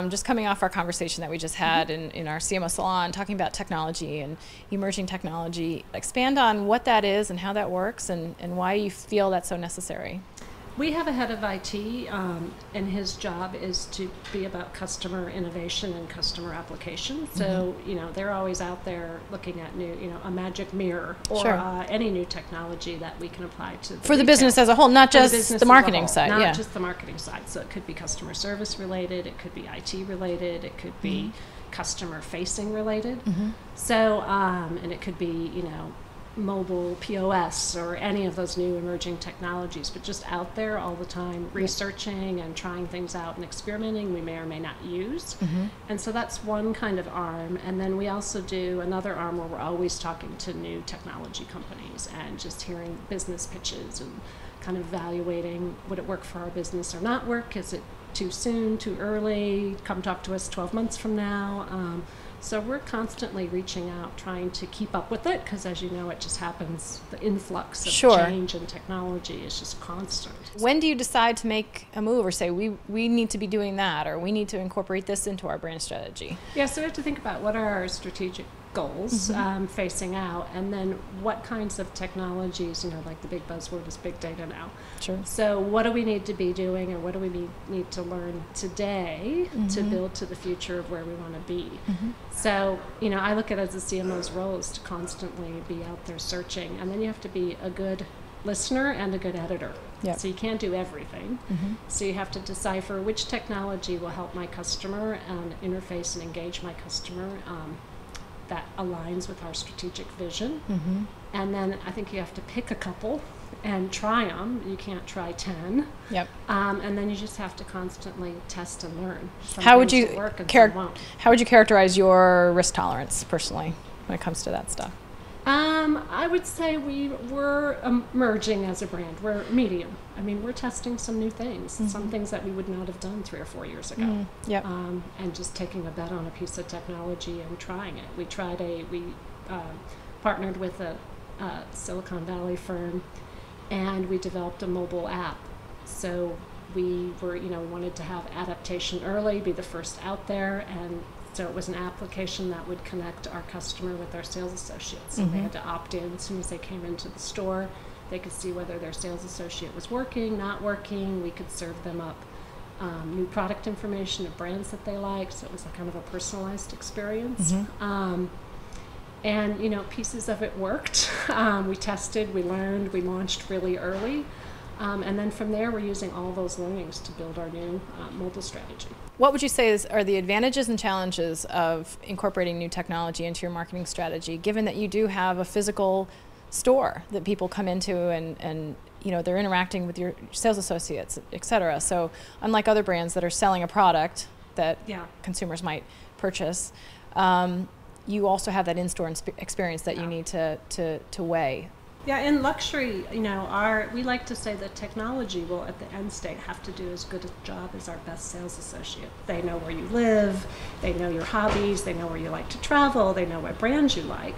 I'm just coming off our conversation that we just had in our CMO salon, talking about technology and emerging technology. Expand on what that is and how that works and why you feel that's so necessary. We have a head of IT, and his job is to be about customer innovation and customer application. So, they're always out there looking at new, a magic mirror or any new technology that we can apply to for the business as a whole, not just the marketing side. Not just the marketing side. So it could be customer service related, it could be IT related, it could be customer facing related. So, and it could be, mobile POS or any of those new emerging technologies, but just out there all the time researching and trying things out and experimenting we may or may not use. And so that's one kind of arm. And then we also do another arm where we're always talking to new technology companies and just hearing business pitches and kind of evaluating, would it work for our business or not work? Is it too soon, too early? Come talk to us 12 months from now. So we're constantly reaching out, trying to keep up with it, because as you know, it just happens. The influx of change and technology is just constant. When do you decide to make a move or say, we need to be doing that, or we need to incorporate this into our brand strategy? Yeah, so we have to think about what are our strategic goals facing out, and then what kinds of technologies, like the big buzzword is big data now. Sure. So what do we need to be doing, or what do we need to learn today to build to the future of where we want to be? So, I look at it as a CMO's role is to constantly be out there searching, and then you have to be a good listener and a good editor. Yep. So you can't do everything. So you have to decipher which technology will help my customer and interface and engage my customer that aligns with our strategic vision. And then I think you have to pick a couple and try them. You can't try 10. Yep. And then you just have to constantly test and learn. How would you characterize your risk tolerance personally when it comes to that stuff? I would say we're emerging as a brand. We're medium. I mean, we're testing some new things, some things that we would not have done 3 or 4 years ago. Yep. And just taking a bet on a piece of technology and trying it. We partnered with a Silicon Valley firm, and we developed a mobile app. So we were, wanted to have adaptation early, be the first out there, and so it was an application that would connect our customer with our sales associates. And they had to opt in as soon as they came into the store. They could see whether their sales associate was working, not working. We could serve them up new product information of brands that they liked. So it was a kind of a personalized experience. And, pieces of it worked. We tested, we learned, we launched really early. And then from there, we're using all those learnings to build our new mobile strategy. What would you say are the advantages and challenges of incorporating new technology into your marketing strategy, given that you do have a physical store that people come into and they're interacting with your sales associates, et cetera? So unlike other brands that are selling a product that consumers might purchase, you also have that in-store experience that you need to weigh. Yeah, in luxury, we like to say that technology will, at the end state, have to do as good a job as our best sales associate. They know where you live, they know your hobbies, they know where you like to travel, they know what brands you like.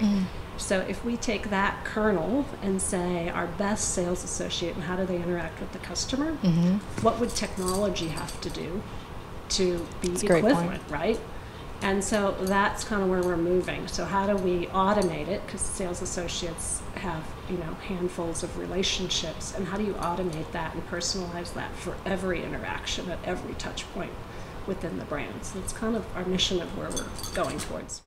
So if we take that kernel and say our best sales associate and how do they interact with the customer, what would technology have to do to be equivalent, right? And so that's kind of where we're moving. So how do we automate it? Because sales associates have, handfuls of relationships. And how do you automate that and personalize that for every interaction at every touch point within the brand? So it's kind of our mission of where we're going towards.